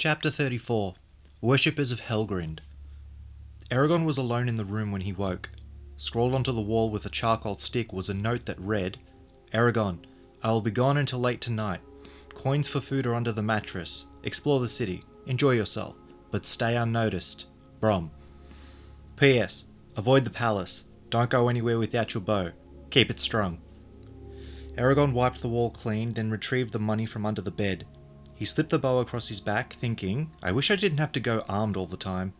Chapter 34. Worshippers of Helgrind. Eragon was alone in the room when he woke. Scrawled onto the wall with a charcoal stick was a note that read, Eragon, I will be gone until late tonight. Coins for food are under the mattress. Explore the city. Enjoy yourself. But stay unnoticed. Brom. P.S. Avoid the palace. Don't go anywhere without your bow. Keep it strung. Eragon wiped the wall clean, then retrieved the money from under the bed. He slipped the bow across his back, thinking, I wish I didn't have to go armed all the time.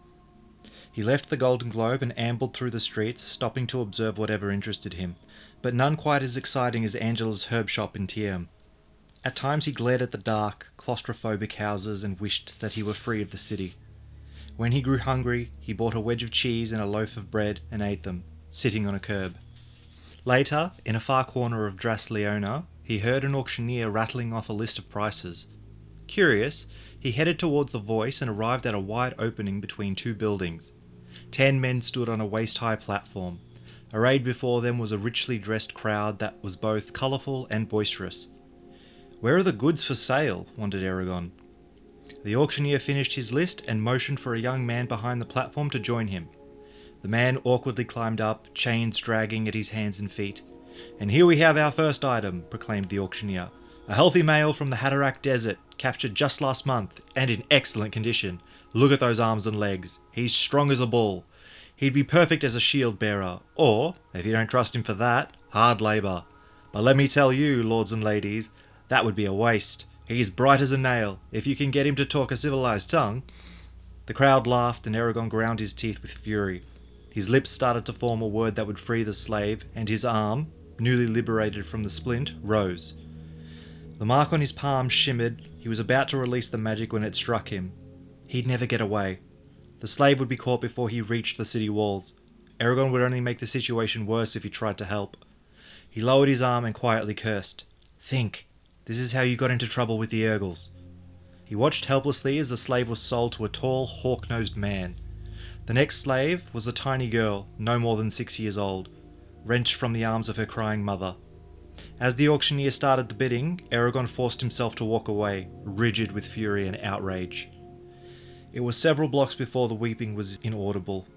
He left the Golden Globe and ambled through the streets, stopping to observe whatever interested him, but none quite as exciting as Angela's herb shop in Tiem. At times he glared at the dark, claustrophobic houses and wished that he were free of the city. When he grew hungry, he bought a wedge of cheese and a loaf of bread and ate them, sitting on a curb. Later, in a far corner of Dras Leona, he heard an auctioneer rattling off a list of prices. Curious, he headed towards the voice and arrived at a wide opening between two buildings. 10 men stood on a waist-high platform. Arrayed before them was a richly dressed crowd that was both colourful and boisterous. Where are the goods for sale? Wondered Eragon. The auctioneer finished his list and motioned for a young man behind the platform to join him. The man awkwardly climbed up, chains dragging at his hands and feet. And here we have our first item, proclaimed the auctioneer. A healthy male from the Hatterack Desert, captured just last month, and in excellent condition. Look at those arms and legs. He's strong as a bull. He'd be perfect as a shield bearer, or, if you don't trust him for that, hard labour. But let me tell you, lords and ladies, that would be a waste. He's bright as a nail, if you can get him to talk a civilised tongue. The crowd laughed, and Eragon ground his teeth with fury. His lips started to form a word that would free the slave, and his arm, newly liberated from the splint, rose. The mark on his palm shimmered. He was about to release the magic when it struck him. He'd never get away. The slave would be caught before he reached the city walls. Eragon would only make the situation worse if he tried to help. He lowered his arm and quietly cursed. Think. This is how you got into trouble with the Urgles. He watched helplessly as the slave was sold to a tall, hawk-nosed man. The next slave was a tiny girl, no more than 6 years old, wrenched from the arms of her crying mother. As the auctioneer started the bidding, Eragon forced himself to walk away, rigid with fury and outrage. It was several blocks before the weeping was inaudible.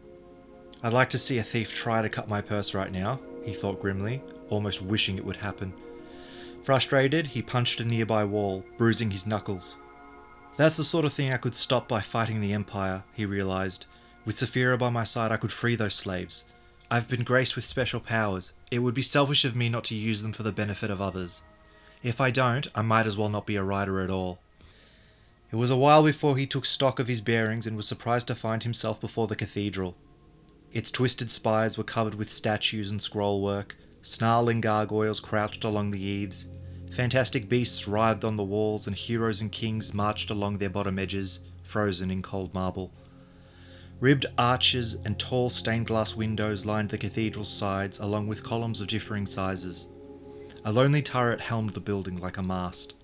I'd like to see a thief try to cut my purse right now, he thought grimly, almost wishing it would happen. Frustrated, he punched a nearby wall, bruising his knuckles. That's the sort of thing I could stop by fighting the Empire, he realised. With Saphira by my side, I could free those slaves. I've been graced with special powers. It would be selfish of me not to use them for the benefit of others. If I don't, I might as well not be a rider at all. It was a while before he took stock of his bearings and was surprised to find himself before the cathedral. Its twisted spires were covered with statues and scrollwork. Snarling gargoyles crouched along the eaves. Fantastic beasts writhed on the walls, and heroes and kings marched along their bottom edges, frozen in cold marble. Ribbed arches and tall stained glass windows lined the cathedral's sides, along with columns of differing sizes. A lonely turret helmed the building like a mast.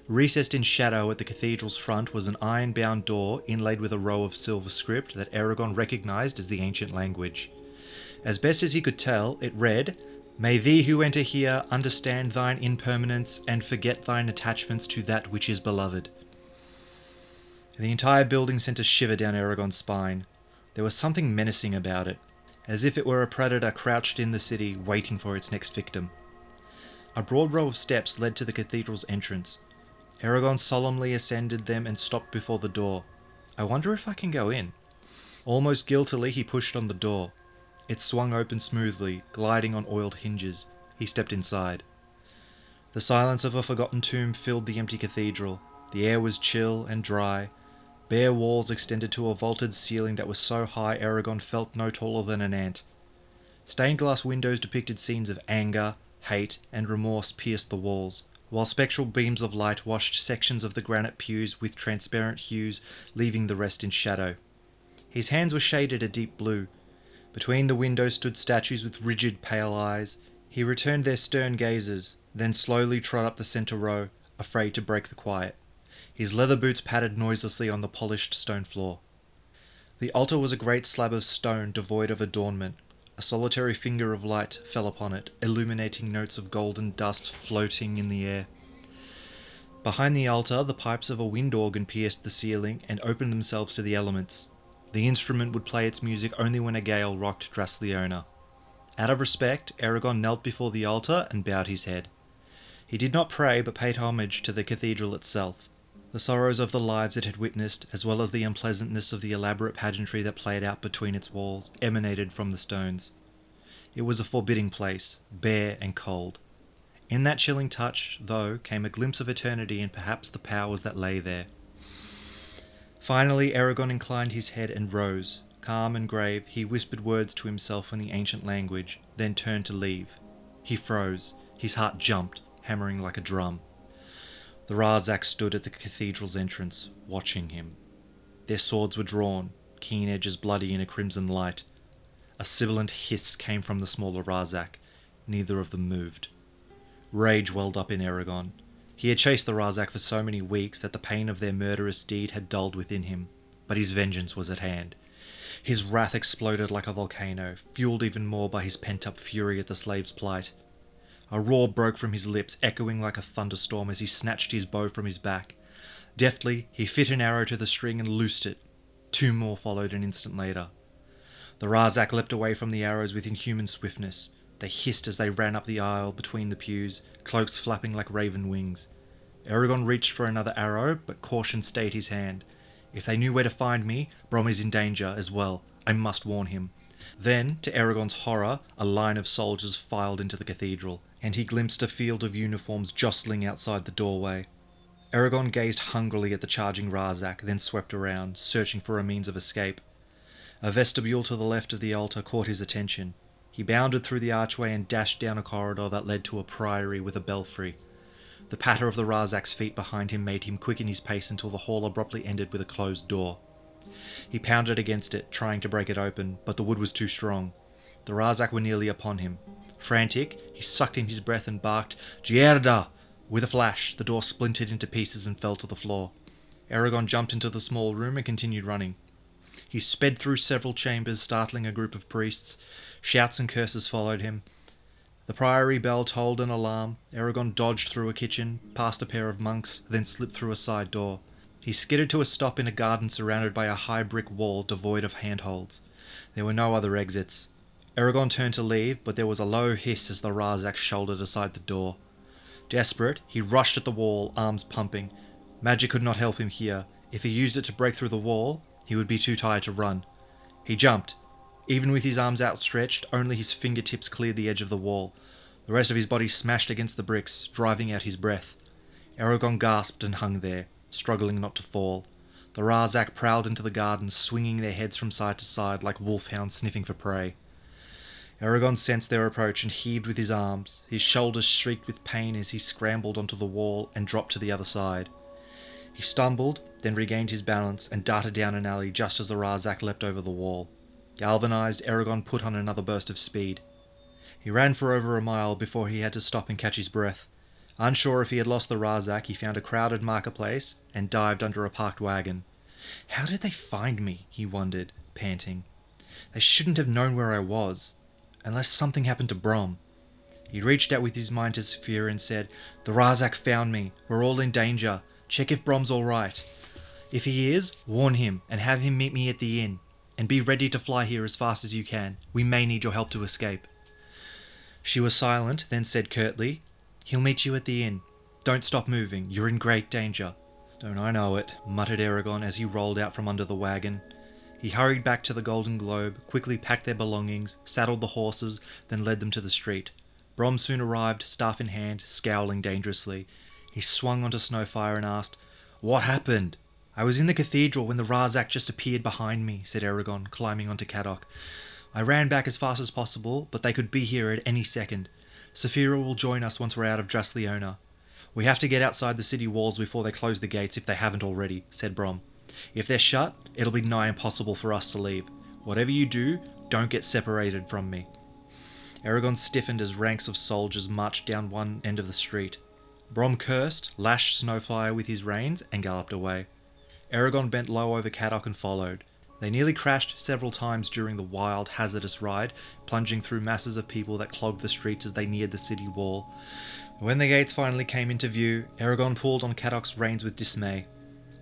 Recessed in shadow at the cathedral's front was an iron-bound door inlaid with a row of silver script that Eragon recognised as the ancient language. As best as he could tell, it read, May thee who enter here understand thine impermanence and forget thine attachments to that which is beloved. The entire building sent a shiver down Eragon's spine. There was something menacing about it, as if it were a predator crouched in the city waiting for its next victim. A broad row of steps led to the cathedral's entrance. Eragon solemnly ascended them and stopped before the door. I wonder if I can go in. Almost guiltily he pushed on the door. It swung open smoothly, gliding on oiled hinges. He stepped inside. The silence of a forgotten tomb filled the empty cathedral. The air was chill and dry. Bare walls extended to a vaulted ceiling that was so high Eragon felt no taller than an ant. Stained glass windows depicted scenes of anger, hate, and remorse pierced the walls, while spectral beams of light washed sections of the granite pews with transparent hues, leaving the rest in shadow. His hands were shaded a deep blue. Between the windows stood statues with rigid, pale eyes. He returned their stern gazes, then slowly trod up the centre row, afraid to break the quiet. His leather boots pattered noiselessly on the polished stone floor. The altar was a great slab of stone devoid of adornment. A solitary finger of light fell upon it, illuminating notes of golden dust floating in the air. Behind the altar, the pipes of a wind organ pierced the ceiling and opened themselves to the elements. The instrument would play its music only when a gale rocked Drasleona. Out of respect, Eragon knelt before the altar and bowed his head. He did not pray, but paid homage to the cathedral itself. The sorrows of the lives it had witnessed, as well as the unpleasantness of the elaborate pageantry that played out between its walls, emanated from the stones. It was a forbidding place, bare and cold. In that chilling touch, though, came a glimpse of eternity and perhaps the powers that lay there. Finally, Eragon inclined his head and rose. Calm and grave, he whispered words to himself in the ancient language, then turned to leave. He froze. His heart jumped, hammering like a drum. The Razak stood at the cathedral's entrance, watching him. Their swords were drawn, keen edges bloody in a crimson light. A sibilant hiss came from the smaller Razak. Neither of them moved. Rage welled up in Eragon. He had chased the Razak for so many weeks that the pain of their murderous deed had dulled within him, but his vengeance was at hand. His wrath exploded like a volcano, fueled even more by his pent-up fury at the slave's plight. A roar broke from his lips, echoing like a thunderstorm as he snatched his bow from his back. Deftly, he fit an arrow to the string and loosed it. 2 more followed an instant later. The Razak leapt away from the arrows with inhuman swiftness. They hissed as they ran up the aisle between the pews, cloaks flapping like raven wings. Eragon reached for another arrow, but caution stayed his hand. If they knew where to find me, Brom is in danger as well. I must warn him. Then, to Eragon's horror, a line of soldiers filed into the cathedral, and he glimpsed a field of uniforms jostling outside the doorway. Eragon gazed hungrily at the charging Razak, then swept around, searching for a means of escape. A vestibule to the left of the altar caught his attention. He bounded through the archway and dashed down a corridor that led to a priory with a belfry. The patter of the Razak's feet behind him made him quicken his pace until the hall abruptly ended with a closed door. He pounded against it, trying to break it open, but the wood was too strong. The Razak were nearly upon him. Frantic, he sucked in his breath and barked, "Gierda!" With a flash, the door splintered into pieces and fell to the floor. Eragon jumped into the small room and continued running. He sped through several chambers, startling a group of priests. Shouts and curses followed him. The priory bell tolled an alarm. Eragon dodged through a kitchen, past a pair of monks, then slipped through a side door. He skidded to a stop in a garden surrounded by a high brick wall devoid of handholds. There were no other exits. Eragon turned to leave, but there was a low hiss as the Razak shouldered aside the door. Desperate, he rushed at the wall, arms pumping. Magic could not help him here. If he used it to break through the wall, he would be too tired to run. He jumped. Even with his arms outstretched, only his fingertips cleared the edge of the wall. The rest of his body smashed against the bricks, driving out his breath. Eragon gasped and hung there, struggling not to fall. The Razak prowled into the garden, swinging their heads from side to side like wolfhounds sniffing for prey. Eragon sensed their approach and heaved with his arms. His shoulders shrieked with pain as he scrambled onto the wall and dropped to the other side. He stumbled, then regained his balance and darted down an alley just as the Razak leapt over the wall. Galvanized, Eragon put on another burst of speed. He ran for over a mile before he had to stop and catch his breath. Unsure if he had lost the Razak, he found a crowded marketplace and dived under a parked wagon. How did they find me? He wondered, panting. They shouldn't have known where I was. Unless something happened to Brom. He reached out with his mind to Saphira and said, "The Razak found me. We're all in danger. Check if Brom's all right. If he is, warn him and have him meet me at the inn. And be ready to fly here as fast as you can. We may need your help to escape." She was silent, then said curtly, "He'll meet you at the inn. Don't stop moving. You're in great danger." "Don't I know it," muttered Eragon as he rolled out from under the wagon. He hurried back to the Golden Globe, quickly packed their belongings, saddled the horses, then led them to the street. Brom soon arrived, staff in hand, scowling dangerously. He swung onto Snowfire and asked, "What happened?" "I was in the cathedral when the Razak just appeared behind me," said Eragon, climbing onto Kadok. "I ran back as fast as possible, but they could be here at any second. Saphira will join us once we're out of Drasleona. We have to get outside the city walls before they close the gates if they haven't already," said Brom. "If they're shut, it'll be nigh impossible for us to leave. Whatever you do, don't get separated from me." Eragon stiffened as ranks of soldiers marched down one end of the street. Brom cursed, lashed Snowfire with his reins, and galloped away. Eragon bent low over Kadok and followed. They nearly crashed several times during the wild, hazardous ride, plunging through masses of people that clogged the streets as they neared the city wall. When the gates finally came into view, Eragon pulled on Cadoc's reins with dismay.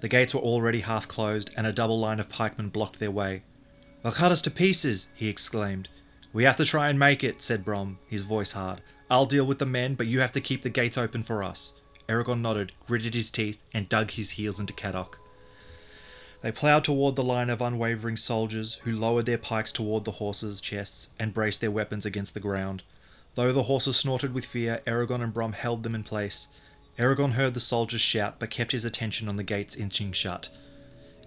The gates were already half closed, and a double line of pikemen blocked their way. "They'll cut us to pieces," he exclaimed. "We have to try and make it," said Brom, his voice hard. "I'll deal with the men, but you have to keep the gates open for us." Eragon nodded, gritted his teeth, and dug his heels into Cadoc. They ploughed toward the line of unwavering soldiers, who lowered their pikes toward the horses' chests and braced their weapons against the ground. Though the horses snorted with fear, Eragon and Brom held them in place. Eragon heard the soldiers shout, but kept his attention on the gates inching shut.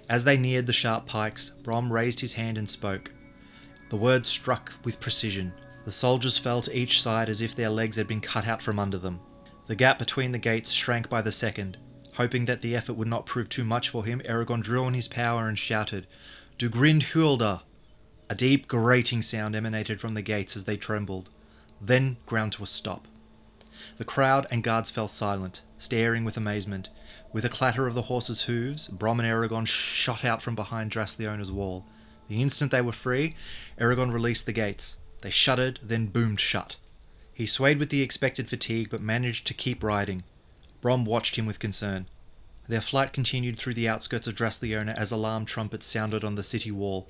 As they neared the sharp pikes, Brom raised his hand and spoke. The words struck with precision. The soldiers fell to each side as if their legs had been cut out from under them. The gap between the gates shrank by the second. Hoping that the effort would not prove too much for him, Eragon drew on his power and shouted, "Du Grind Huelda!" A deep, grating sound emanated from the gates as they trembled, then ground to a stop. The crowd and guards fell silent, staring with amazement. With a clatter of the horses' hooves, Brom and Eragon shot out from behind Drasleona's wall. The instant they were free, Eragon released the gates. They shuddered, then boomed shut. He swayed with the expected fatigue, but managed to keep riding. Brom watched him with concern. Their flight continued through the outskirts of Drasleona as alarm trumpets sounded on the city wall.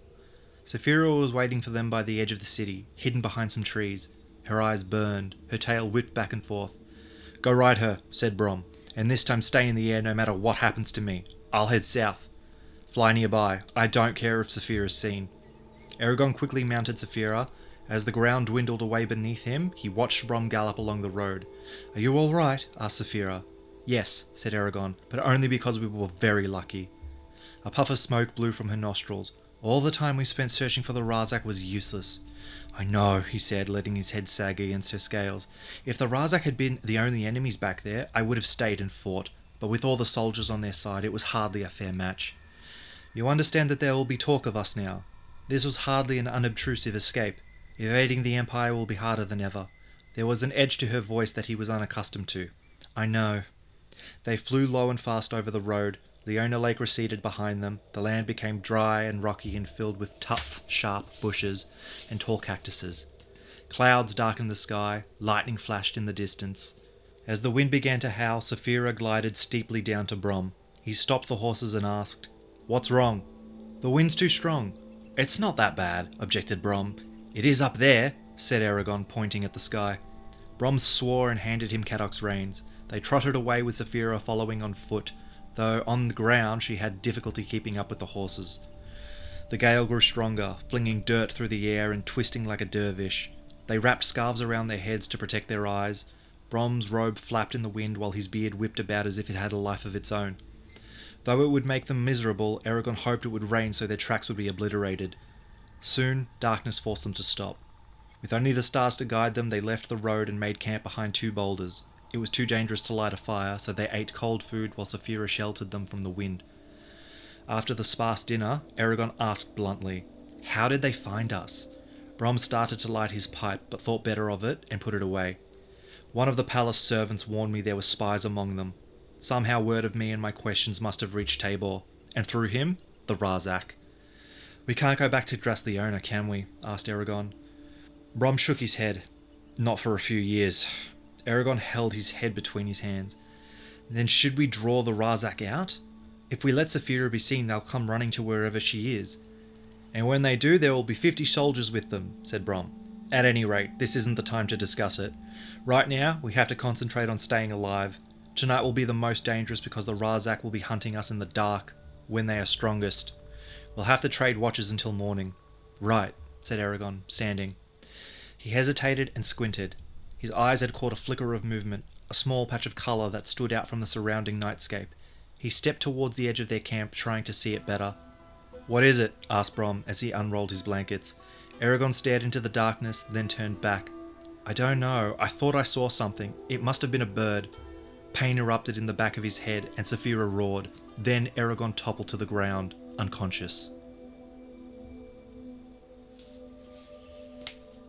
Saphira was waiting for them by the edge of the city, hidden behind some trees. Her eyes burned, her tail whipped back and forth. "Go ride her," said Brom, "and this time stay in the air no matter what happens to me. I'll head south. Fly nearby. I don't care if Saphira's seen." Eragon quickly mounted Saphira. As the ground dwindled away beneath him, he watched Brom gallop along the road. "Are you all right?" asked Saphira. "Yes," said Eragon, "but only because we were very lucky." A puff of smoke blew from her nostrils. "All the time we spent searching for the Razak was useless." "I know," he said, letting his head sag against her scales. "If the Razak had been the only enemies back there, I would have stayed and fought, but with all the soldiers on their side, it was hardly a fair match. You understand that there will be talk of us now. This was hardly an unobtrusive escape. Evading the Empire will be harder than ever." There was an edge to her voice that he was unaccustomed to. "I know." They flew low and fast over the road. Leona Lake receded behind them. The land became dry and rocky and filled with tough, sharp bushes and tall cactuses. Clouds darkened the sky. Lightning flashed in the distance. As the wind began to howl, Saphira glided steeply down to Brom. He stopped the horses and asked, "What's wrong?" "The wind's too strong." "It's not that bad," objected Brom. "It is up there," said Eragon, pointing at the sky. Brom swore and handed him Cadoc's reins. They trotted away with Saphira following on foot, though on the ground she had difficulty keeping up with the horses. The gale grew stronger, flinging dirt through the air and twisting like a dervish. They wrapped scarves around their heads to protect their eyes. Brom's robe flapped in the wind while his beard whipped about as if it had a life of its own. Though it would make them miserable, Eragon hoped it would rain so their tracks would be obliterated. Soon, darkness forced them to stop. With only the stars to guide them, they left the road and made camp behind two boulders. It was too dangerous to light a fire, so they ate cold food while Saphira sheltered them from the wind. After the sparse dinner, Eragon asked bluntly, "How did they find us?" Brom started to light his pipe, but thought better of it and put it away. "One of the palace servants warned me there were spies among them. Somehow word of me and my questions must have reached Tabor, and through him, the Razak." "We can't go back to Drasleona, can we?" asked Eragon. Brom shook his head. "Not for a few years." Eragon held his head between his hands. "Then should we draw the Razak out? If we let Saphira be seen, they'll come running to wherever she is." "And when they do, there will be 50 soldiers with them," said Brom. "At any rate, this isn't the time to discuss it. Right now, we have to concentrate on staying alive. Tonight will be the most dangerous because the Razak will be hunting us in the dark, when they are strongest. We'll have to trade watches until morning." "Right," said Eragon, standing. He hesitated and squinted. His eyes had caught a flicker of movement, a small patch of colour that stood out from the surrounding nightscape. He stepped towards the edge of their camp, trying to see it better. "What is it?" asked Brom as he unrolled his blankets. Eragon stared into the darkness, then turned back. "I don't know. I thought I saw something. It must have been a bird." Pain erupted in the back of his head, and Saphira roared. Then Eragon toppled to the ground, unconscious.